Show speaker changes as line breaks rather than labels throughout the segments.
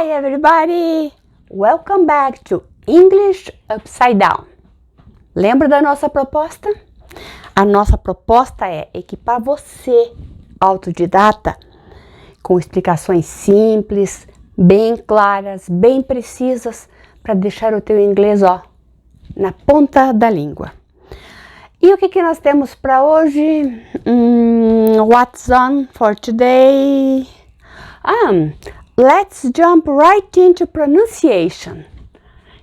Hi everybody! Welcome back to English Upside Down. Lembra da nossa proposta? A nossa proposta é equipar você, autodidata, com explicações simples, bem claras, bem precisas, para deixar o teu inglês, na ponta da língua. E o que nós temos para hoje? What's on for today? Let's jump right into pronunciation.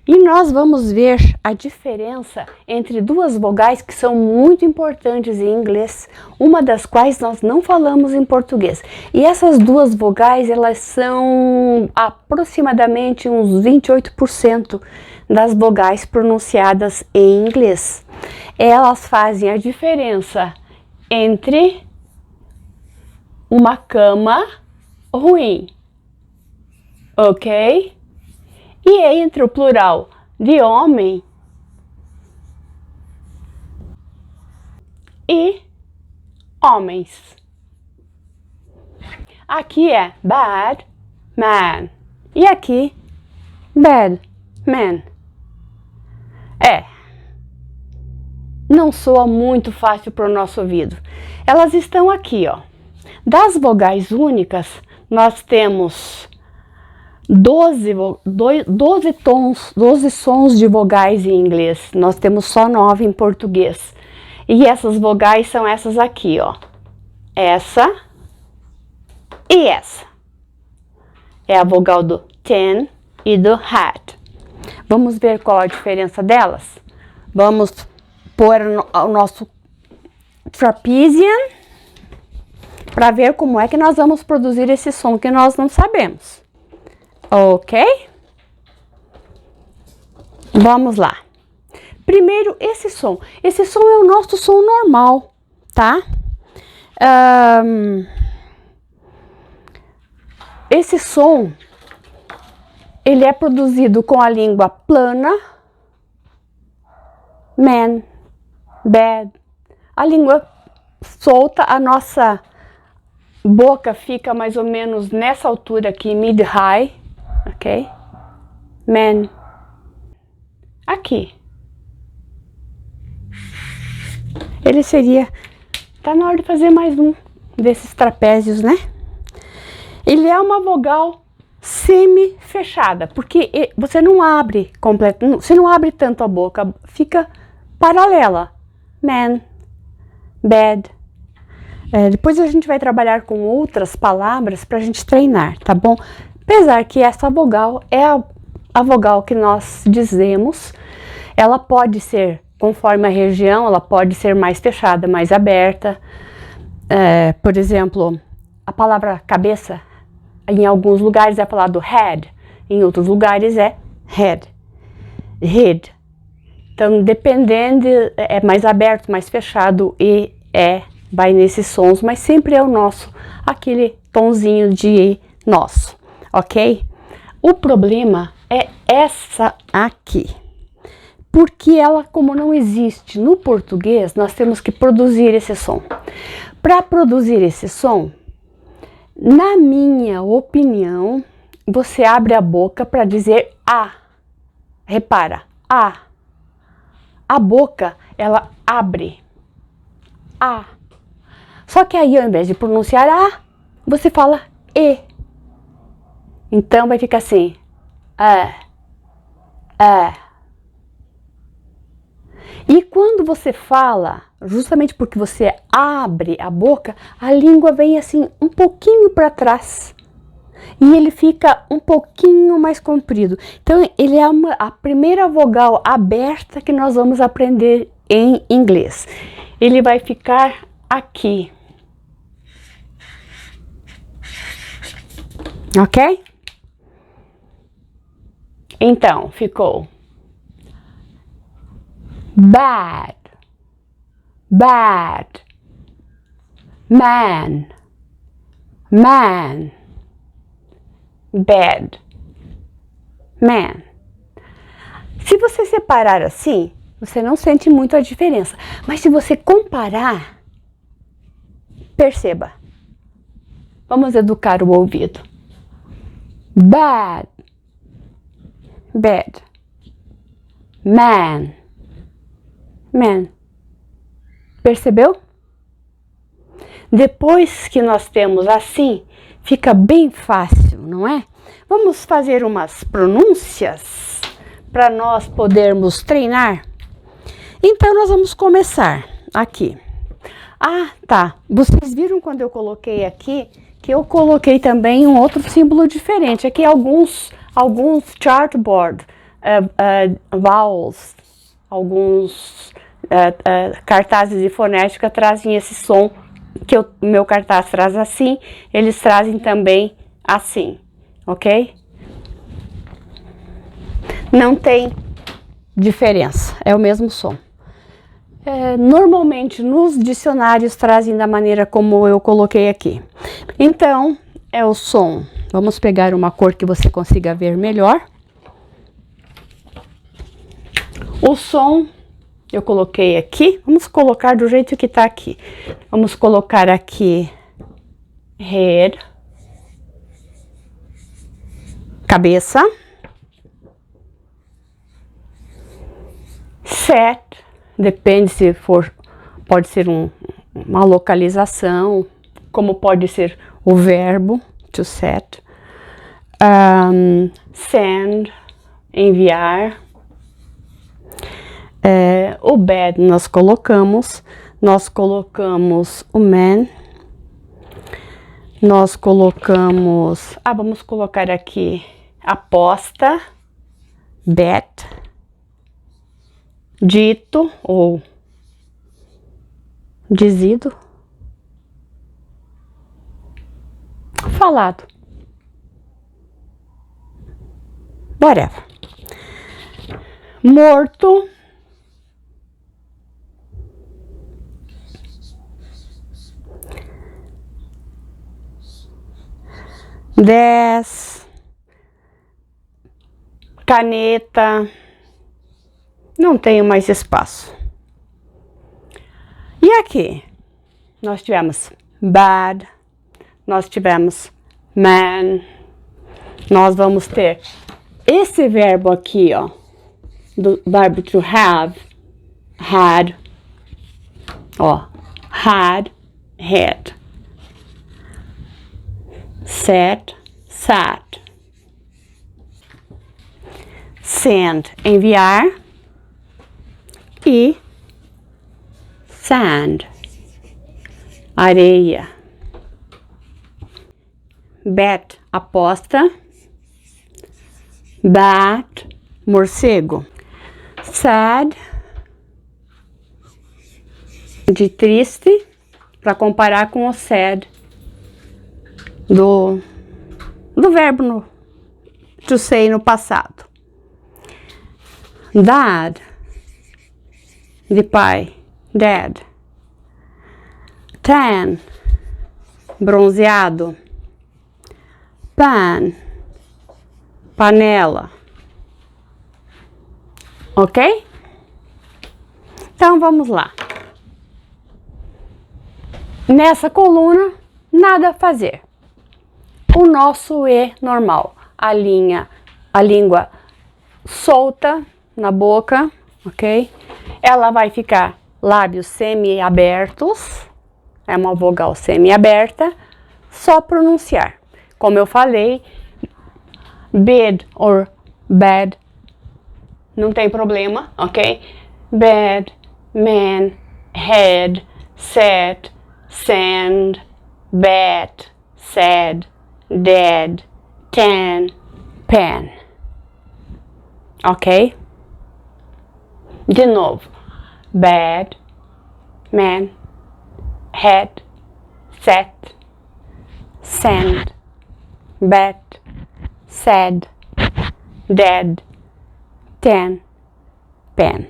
E nós vamos ver a diferença entre duas vogais que são muito importantes em inglês, uma das quais nós não falamos em português. E essas duas vogais, elas são aproximadamente uns 28% das vogais pronunciadas em inglês. Elas fazem a diferença entre uma cama ruim, ok? E entre o plural de homem e homens. Aqui é bad man e aqui bad man. Não soa muito fácil para o nosso ouvido. Elas estão aqui, Das vogais únicas, nós temos 12 sons de vogais em inglês. Nós temos só 9 em português. E essas vogais são essas aqui, Essa e essa. É a vogal do ten e do had. Vamos ver qual a diferença delas? Vamos pôr o nosso trapezium para ver como é que nós vamos produzir esse som que nós não sabemos. Ok? Vamos lá. Primeiro, esse som. Esse som é o nosso som normal, tá? Esse som, ele é produzido com a língua plana, man, bad. A língua solta, a nossa boca fica mais ou menos nessa altura aqui, mid-high, ok? Man. Aqui. Ele seria... Tá na hora de fazer mais um desses trapézios, né? Ele é uma vogal semi-fechada, porque você não abre completo, você não abre tanto a boca, fica paralela. Man, bad. Depois a gente vai trabalhar com outras palavras para a gente treinar, tá bom? Apesar que essa vogal é a vogal que nós dizemos, ela pode ser, conforme a região, ela pode ser mais fechada, mais aberta. Por exemplo, a palavra cabeça, em alguns lugares é falado head, em outros lugares é head, head. Então, dependendo, é mais aberto, mais fechado e vai nesses sons, mas sempre é o nosso, aquele tonzinho de nosso, ok? O problema é essa aqui, porque ela, como não existe no português, nós temos que produzir esse som. Para produzir esse som, na minha opinião, você abre a boca para dizer A. Repara, A. A boca, ela abre. A. Só que aí, ao invés de pronunciar A, você fala E. Então, vai ficar assim. E quando você fala, justamente porque você abre a boca, a língua vem assim um pouquinho para trás. E ele fica um pouquinho mais comprido. Então, ele é a primeira vogal aberta que nós vamos aprender em inglês. Ele vai ficar aqui. Ok? Então, ficou bad, bad, man, man, bad, man. Se você separar assim, você não sente muito a diferença. Mas se você comparar, perceba. Vamos educar o ouvido. bad, bad, man, man. Percebeu? Depois que nós temos assim, fica bem fácil, não é? Vamos fazer umas pronúncias para nós podermos treinar. Então, nós vamos começar aqui. Ah, tá. Vocês viram quando eu coloquei aqui, que eu coloquei também um outro símbolo diferente. Aqui alguns chartboard, vowels, alguns cartazes de fonética trazem esse som, que o meu cartaz traz assim, eles trazem também assim, ok? Não tem diferença, é o mesmo som. Normalmente nos dicionários trazem da maneira como eu coloquei aqui. Então, é o som. Vamos pegar uma cor que você consiga ver melhor. O som eu coloquei aqui. Vamos colocar do jeito que tá aqui. Vamos colocar aqui head, cabeça, set. Depende se for, pode ser uma localização, como pode ser o verbo, to set. Send, enviar. O bad nós colocamos o man. Nós colocamos, vamos colocar aqui aposta, bet. Dito ou dizido, falado, whatever. Morto, caneta. Não tenho mais espaço. E aqui, nós tivemos bad, nós tivemos man, nós vamos ter esse verbo aqui, ó, do verbo to have, had, ó, had, had, set, sat, send, enviar, e sand, areia. Bet, aposta. Bat, morcego. Sad, de triste, para comparar com o sad do verbo to say no passado. Dad, de pai, dad. Tan, bronzeado. Pan, panela. Ok? Então vamos lá. Nessa coluna, nada a fazer. O nosso E normal, a língua solta na boca, ok? Ela vai ficar lábios semi-abertos, é uma vogal semi-aberta, só pronunciar. Como eu falei, bad or bad, não tem problema, ok? Bad, man, head, set, sand, bat, sad, dead, tan, pen. Ok? De novo. Bad, man, head, set, sand, bat, sad, dead, tan, pen.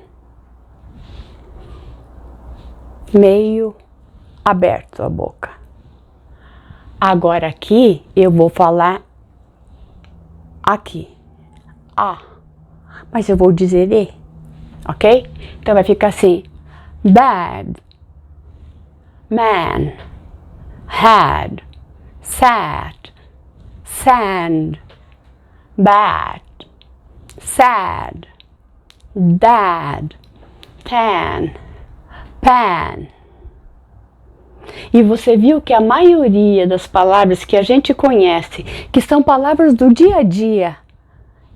Meio aberto a boca. Agora aqui eu vou falar aqui. Mas eu vou dizer E, ok? Então vai ficar assim: bad, man, had, sat, sand, bad, sad, dad, tan, pan. E você viu que a maioria das palavras que a gente conhece, que são palavras do dia a dia,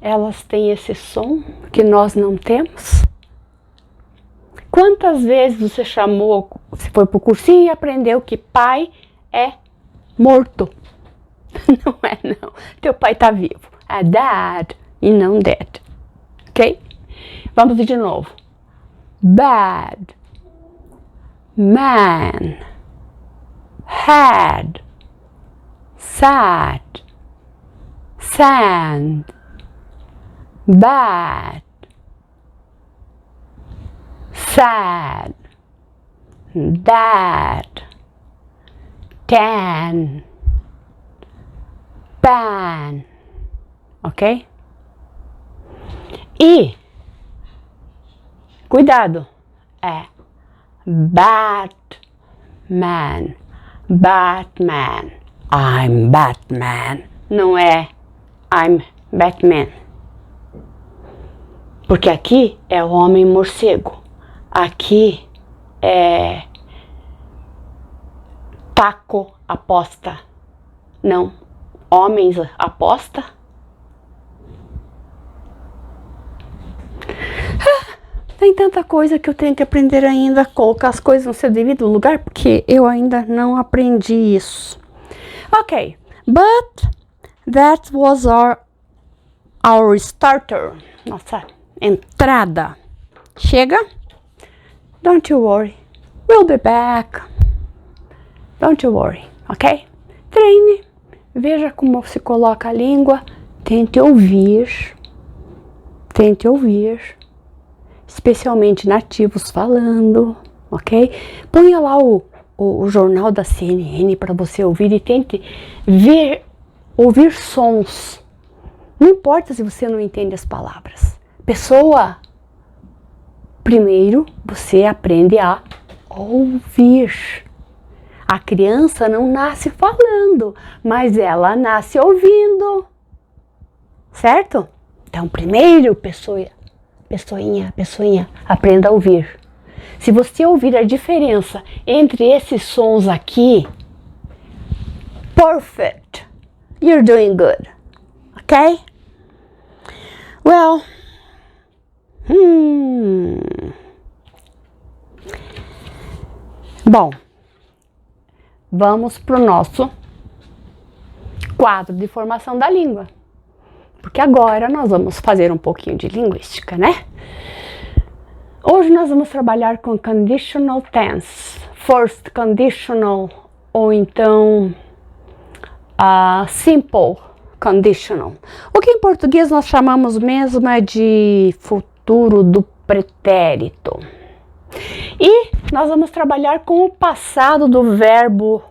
elas têm esse som que nós não temos? Quantas vezes você você foi para o cursinho e aprendeu que pai é morto? Não é não, teu pai está vivo, é dad e não dead, ok? Vamos de novo. Bad, man, had, sad, sand, bad, sad, dad, tan, pan, ok? E, cuidado, é Batman, Batman, I'm Batman, não é I'm Batman. Porque aqui é o homem morcego, aqui é taco aposta, não, homens aposta. Tem tanta coisa que eu tenho que aprender ainda, colocar as coisas no seu devido lugar, porque eu ainda não aprendi isso. Ok, but that was our starter, nossa entrada. Chega? Don't you worry, we'll be back. Don't you worry, ok? Treine, veja como se coloca a língua, tente ouvir, especialmente nativos falando, ok? Ponha lá o jornal da CNN para você ouvir e tente ouvir sons. Não importa se você não entende as palavras. Primeiro você aprende a ouvir. A criança não nasce falando, mas ela nasce ouvindo, certo? Então, primeiro, pessoinha, aprenda a ouvir. Se você ouvir a diferença entre esses sons aqui, perfect, you're doing good, ok? Well, bom, vamos para o nosso quadro de formação da língua. Porque agora nós vamos fazer um pouquinho de linguística, né? Hoje nós vamos trabalhar com conditional tense, first conditional ou então simple conditional. O que em português nós chamamos mesmo é de futuro do pretérito. E nós vamos trabalhar com o passado do verbo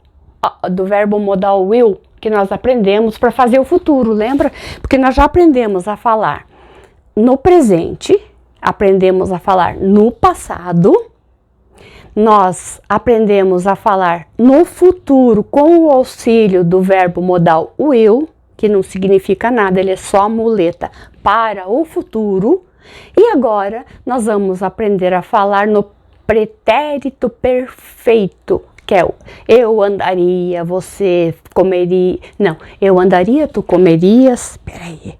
modal will, que nós aprendemos para fazer o futuro, lembra? Porque nós já aprendemos a falar no presente, aprendemos a falar no passado, nós aprendemos a falar no futuro com o auxílio do verbo modal will, que não significa nada, ele é só a muleta para o futuro. E agora nós vamos aprender a falar no pretérito perfeito, que é o eu andaria, você comeria, não, eu andaria, tu comerias, peraí,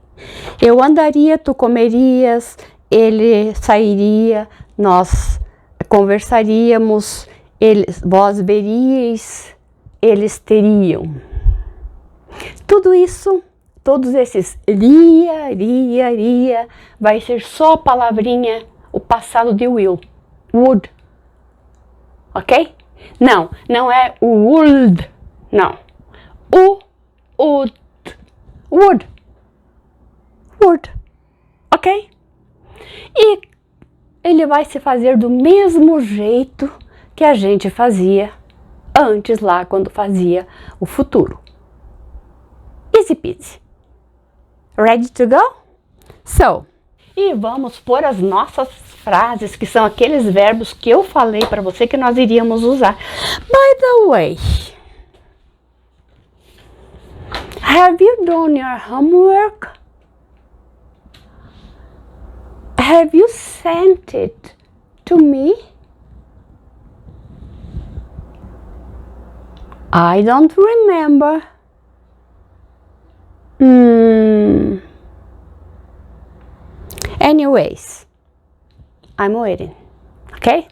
eu andaria, tu comerias, ele sairia, nós conversaríamos, vós veríeis, eles teriam. Tudo isso, todos esses iria, vai ser só a palavrinha, o passado de will, would, ok? Não é o would, não. Would, ok? E ele vai se fazer do mesmo jeito que a gente fazia antes lá, quando fazia o futuro. Easy peasy. Ready to go? So, e vamos pôr as nossas frases, que são aqueles verbos que eu falei para você que nós iríamos usar. By the way, have you done your homework? sent it to me? I don't remember. Anyways, I'm waiting, ok?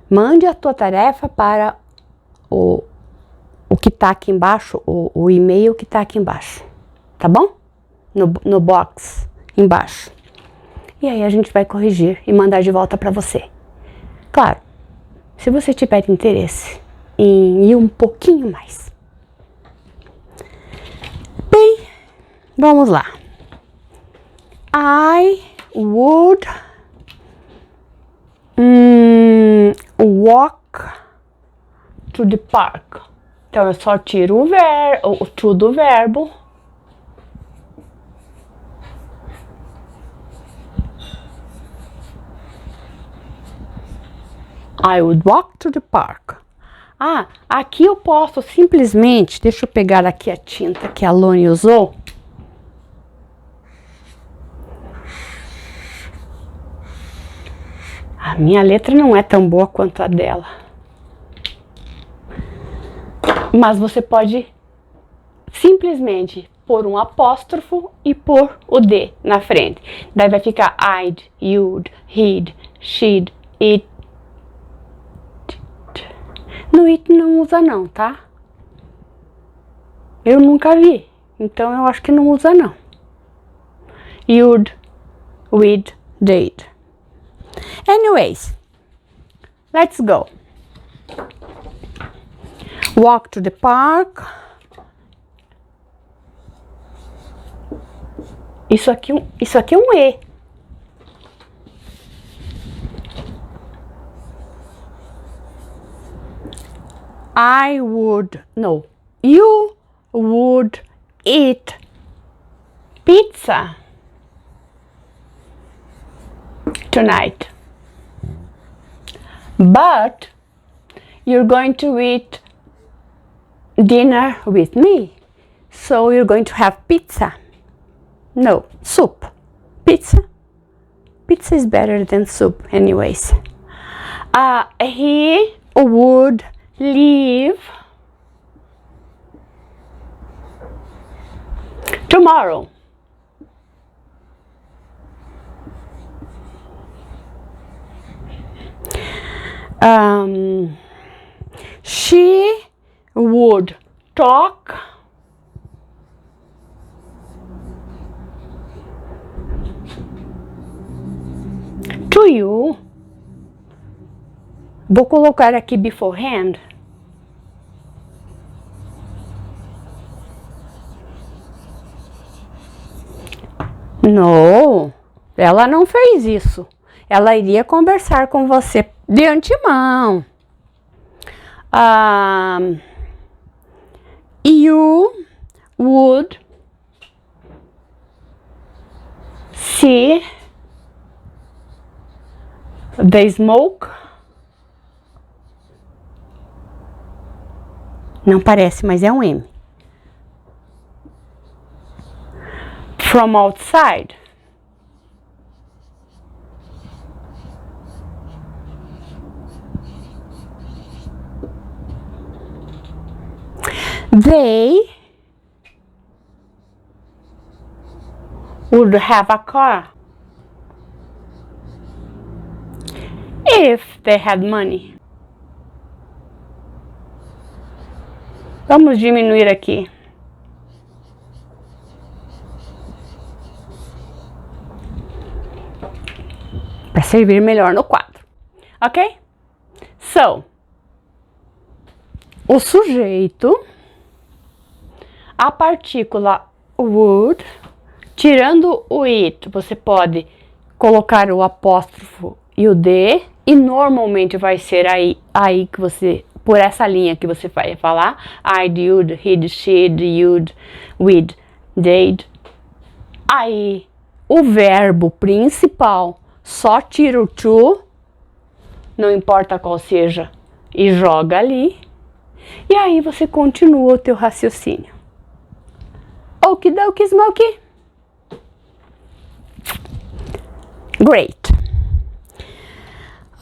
Mande a tua tarefa para o que tá aqui embaixo, o e-mail que tá aqui embaixo, tá bom? No box embaixo. E aí a gente vai corrigir e mandar de volta para você. Claro, se você tiver interesse em ir um pouquinho mais. Bem, vamos lá. I would walk to the park. Então eu só tiro o to do verbo. I would walk to the park. Ah, aqui eu posso simplesmente, deixa eu pegar aqui a tinta que a Loni usou. A minha letra não é tão boa quanto a dela. Mas você pode simplesmente pôr um apóstrofo e pôr o D na frente. Daí vai ficar I'd, you'd, he'd, she'd, it. No it não usa não, tá? Eu nunca vi, então eu acho que não usa não. You'd, we'd, they'd. Anyways, let's go. Walk to the park. Isso aqui é um E. You would eat pizza tonight, but you're going to eat dinner with me, so you're going to have pizza. No, soup. Pizza is better than soup anyways. He would leave tomorrow. She would talk to you. Vou colocar aqui beforehand. Não, ela não fez isso. Ela iria conversar com você de antemão. You would see the smoke. Não parece, mas é um M. From outside. They would have a car if they had money. Vamos diminuir aqui. Para servir melhor no quadro. Ok? So, o sujeito, a partícula would, tirando o it, você pode colocar o apóstrofo e o D, e normalmente vai ser aí que você, por essa linha que você vai falar, I'd, you'd, he'd, she'd, you'd, we'd, they'd. Aí, o verbo principal só tira o to, não importa qual seja, e joga ali. E aí você continua o teu raciocínio. Okidoki smoky. Great.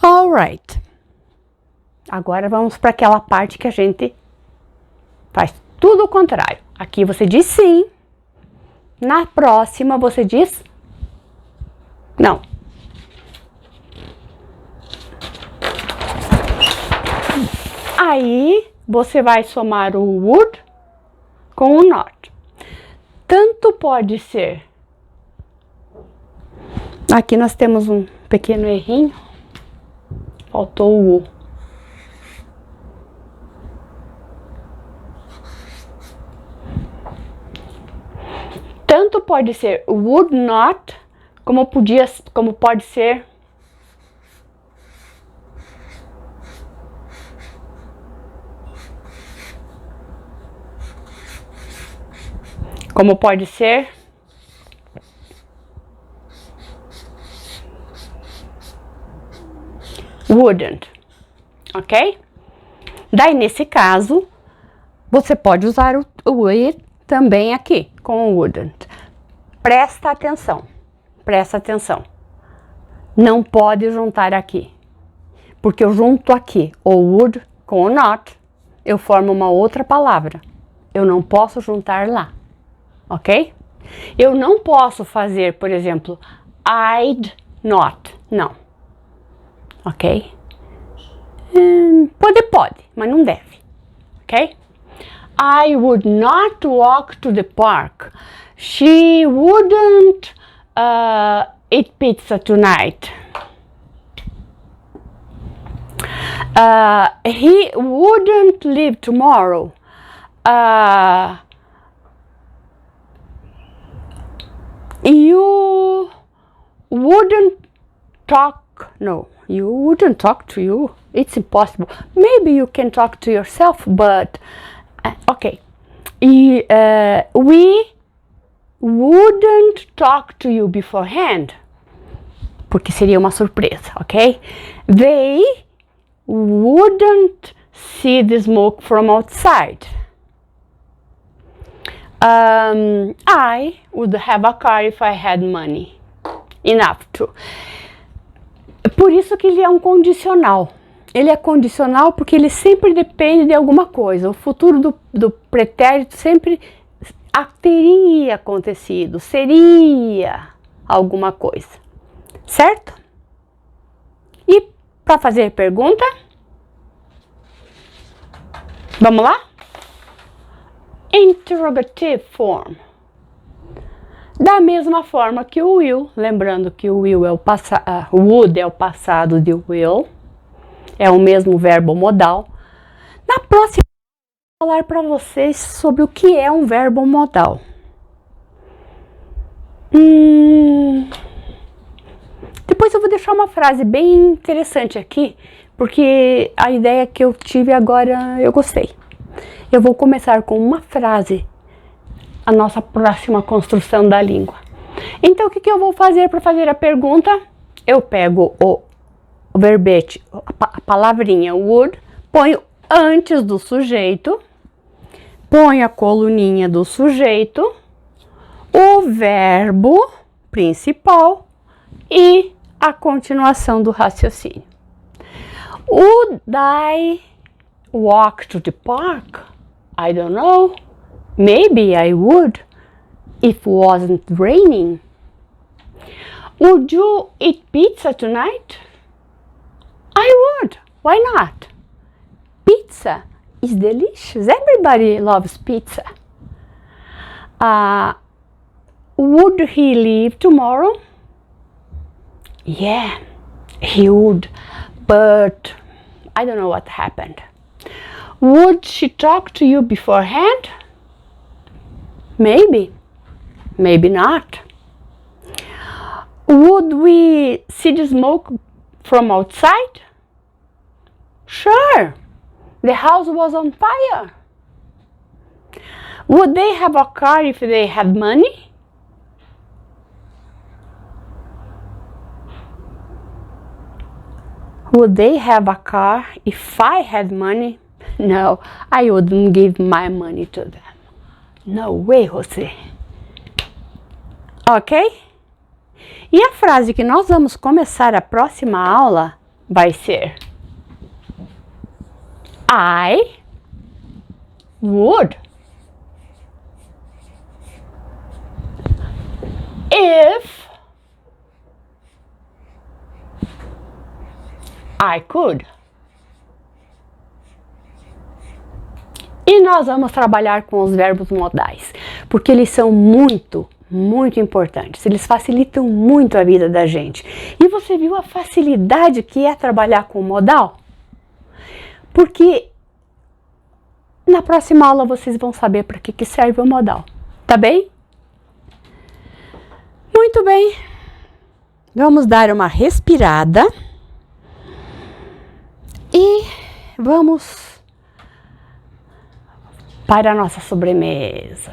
Alright. Agora vamos para aquela parte que a gente faz tudo o contrário. Aqui você diz sim. Na próxima você diz não. Aí você vai somar o would com o not. Tanto pode ser. Aqui nós temos um pequeno errinho. Faltou o U. Tanto pode ser would not, como pode ser wouldn't, ok? Daí, nesse caso, você pode usar o it também aqui, com o wouldn't. Presta atenção, presta atenção. Não pode juntar aqui, porque eu junto aqui o would com o not, eu formo uma outra palavra. Eu não posso juntar lá, ok? Eu não posso fazer, por exemplo, I'd not, não. Ok? Pode, mas não deve. Ok? I would not walk to the park. She wouldn't eat pizza tonight. He wouldn't leave tomorrow. You wouldn't talk. No, you wouldn't talk to you. It's impossible. Maybe you can talk to yourself, but okay. We wouldn't talk to you beforehand. Porque seria uma surpresa, ok? They wouldn't see the smoke from outside. I would have a car if I had money enough to. Por isso que ele é um condicional. Ele é condicional porque ele sempre depende de alguma coisa. O futuro do pretérito sempre teria acontecido, seria alguma coisa, certo? E para fazer pergunta, vamos lá? Interrogative form. Da mesma forma que o will, lembrando que o will é o passado, would é o passado de will, é o mesmo verbo modal. Na próxima eu vou falar para vocês sobre o que é um verbo modal. Depois eu vou deixar uma frase bem interessante aqui, porque a ideia que eu tive agora eu gostei. Eu vou começar com uma frase, a nossa próxima construção da língua. Então, o que eu vou fazer para fazer a pergunta? Eu pego o verbete, a palavrinha would, ponho antes do sujeito, ponho a coluninha do sujeito, o verbo principal e a continuação do raciocínio. Would I walk to the park? I don't know. Maybe I would if it wasn't raining. Would you eat pizza tonight? I would. Why not? Pizza is delicious. Everybody loves pizza. Would he leave tomorrow? Yeah, he would. But I don't know what happened. Would she talk to you beforehand? Maybe, maybe not. Would we see the smoke from outside? Sure, the house was on fire. Would they have a car if they had money? Would they have a car if I had money? No, I wouldn't give my money to them. No way, José. Ok? E a frase que nós vamos começar a próxima aula vai ser I would. If I could. E nós vamos trabalhar com os verbos modais, porque eles são muito importantes. Eles facilitam muito a vida da gente. E você viu a facilidade que é trabalhar com o modal? Porque na próxima aula vocês vão saber para que serve o modal, tá bem? Muito bem. Vamos dar uma respirada e vamos para a nossa sobremesa.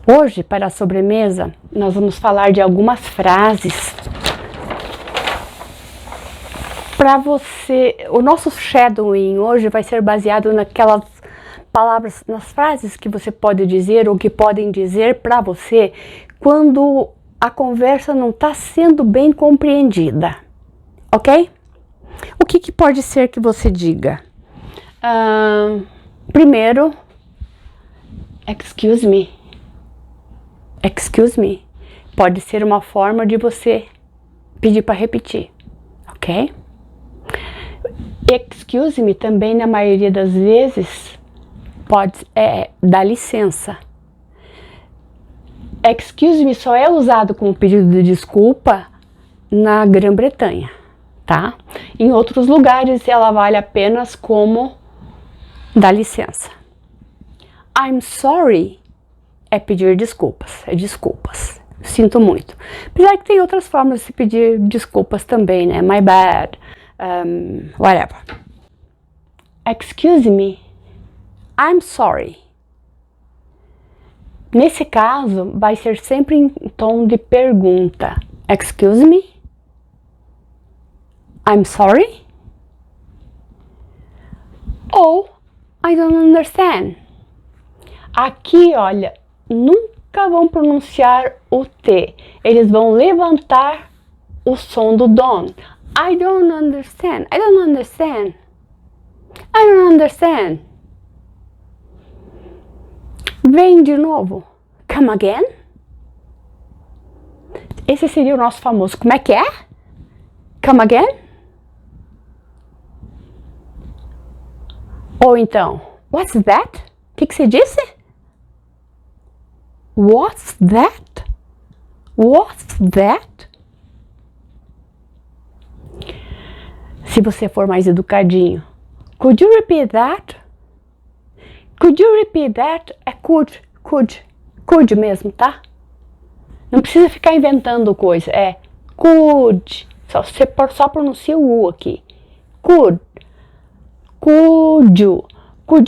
Hoje, para a sobremesa, nós vamos falar de algumas frases para você. O nosso shadowing hoje vai ser baseado naquelas palavras, nas frases que você pode dizer ou que podem dizer para você quando a conversa não está sendo bem compreendida, ok? O que pode ser que você diga? Primeiro, excuse me. Excuse me. Pode ser uma forma de você pedir para repetir, ok? Excuse me também, na maioria das vezes, pode dar licença. Excuse me só é usado como pedido de desculpa na Grã-Bretanha, tá? Em outros lugares ela vale apenas como dá licença. I'm sorry é pedir desculpas, é desculpas. Sinto muito. Apesar que tem outras formas de pedir desculpas também, né? My bad, whatever. Excuse me, I'm sorry. Nesse caso, vai ser sempre em tom de pergunta. Excuse me, I'm sorry. Ou I don't understand. Aqui, olha, nunca vão pronunciar o T. Eles vão levantar o som do don't. I don't understand. I don't understand. I don't understand. Vem de novo. Come again. Esse seria o nosso famoso. Como é que é? Come again. Ou então, what's that? O que você disse? What's that? What's that? Se você for mais educadinho, could you repeat that? Could you repeat that? É could mesmo, tá? Não precisa ficar inventando coisa, é could. Você só pronuncia o U aqui. Could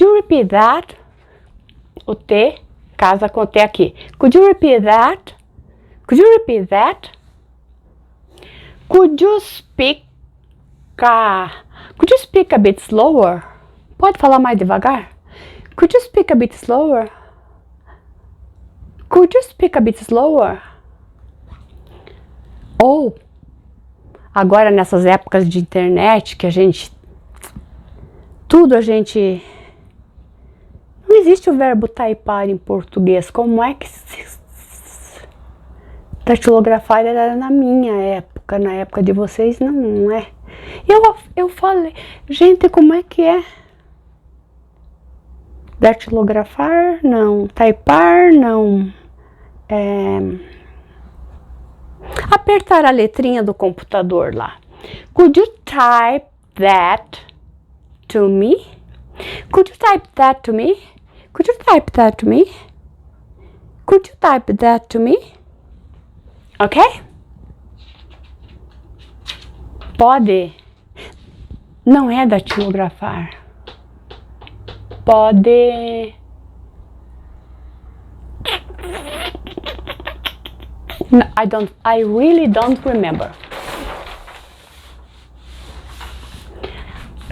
you repeat that? O T casa com o T aqui. Could you repeat that? Could you repeat that? Could you speak a bit slower? Pode falar mais devagar? Could you speak a bit slower? Could you speak a bit slower? Ou, agora nessas épocas de internet que não existe o verbo typar em português. Como é que datilografar era na minha época, na época de vocês não é. Eu falei, gente, como é que é? Datilografar, não. Typar, não. Apertar a letrinha do computador lá. Could you type that to me? Could you type that to me? Could you type that to me? Could you type that to me? Ok? Pode. Não é datilografar. Pode. No, I really don't remember.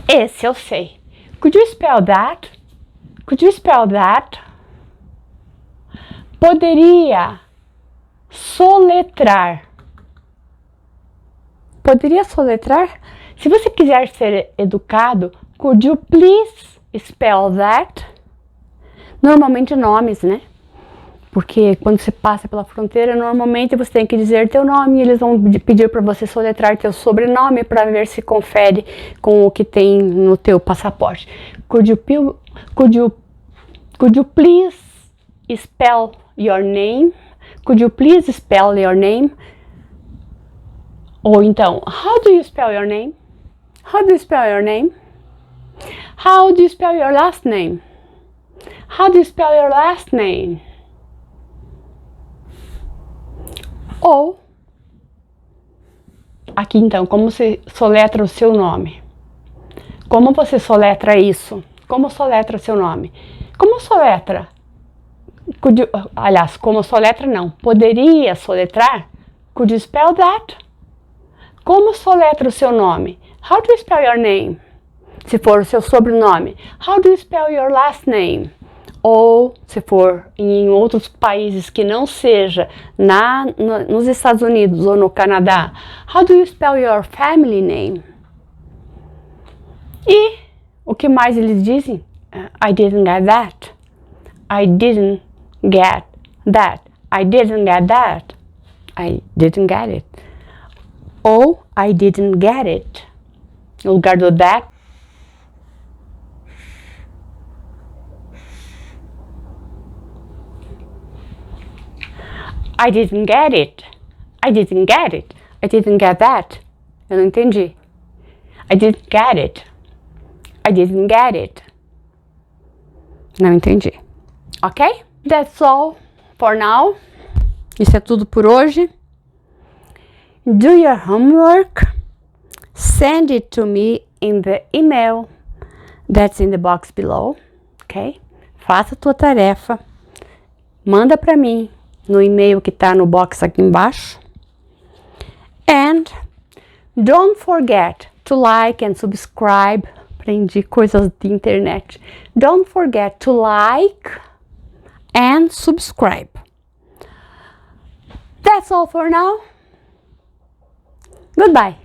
Esse eu sei. Could you spell that? Could you spell that? Poderia soletrar poderia soletrar? Se você quiser ser educado, could you please spell that? Normalmente nomes, né? Porque quando você passa pela fronteira, normalmente você tem que dizer teu nome e eles vão pedir para você soletrar teu sobrenome para ver se confere com o que tem no teu passaporte. Could you please spell your name? Could you please spell your name? Ou então, how do you spell your name? How do you spell your name? How do you spell your last name? How do you spell your last name? Ou, aqui então, como você soletra o seu nome? Como você soletra isso? Como soletra o seu nome? Como soletra? Aliás, como soletra não. Poderia soletrar? Could you spell that? Como soletra o seu nome? How do you spell your name? Se for o seu sobrenome. How do you spell your last name? Ou, se for em outros países que não seja nos Estados Unidos ou no Canadá, how do you spell your family name? E o que mais eles dizem? I didn't get that. I didn't get that. I didn't get that. I didn't get it. Ou I didn't get it. No lugar do that, I didn't get it. I didn't get it. I didn't get that. Eu não entendi. I didn't get it. I didn't get it. Não entendi. Ok? That's all for now. Isso é tudo por hoje. Do your homework. Send it to me in the email that's in the box below. Ok? Faça a tua tarefa. Manda para mim no e-mail que tá no box aqui embaixo. And don't forget to like and subscribe. Aprendi coisas de internet. Don't forget to like and subscribe. That's all for now. Goodbye.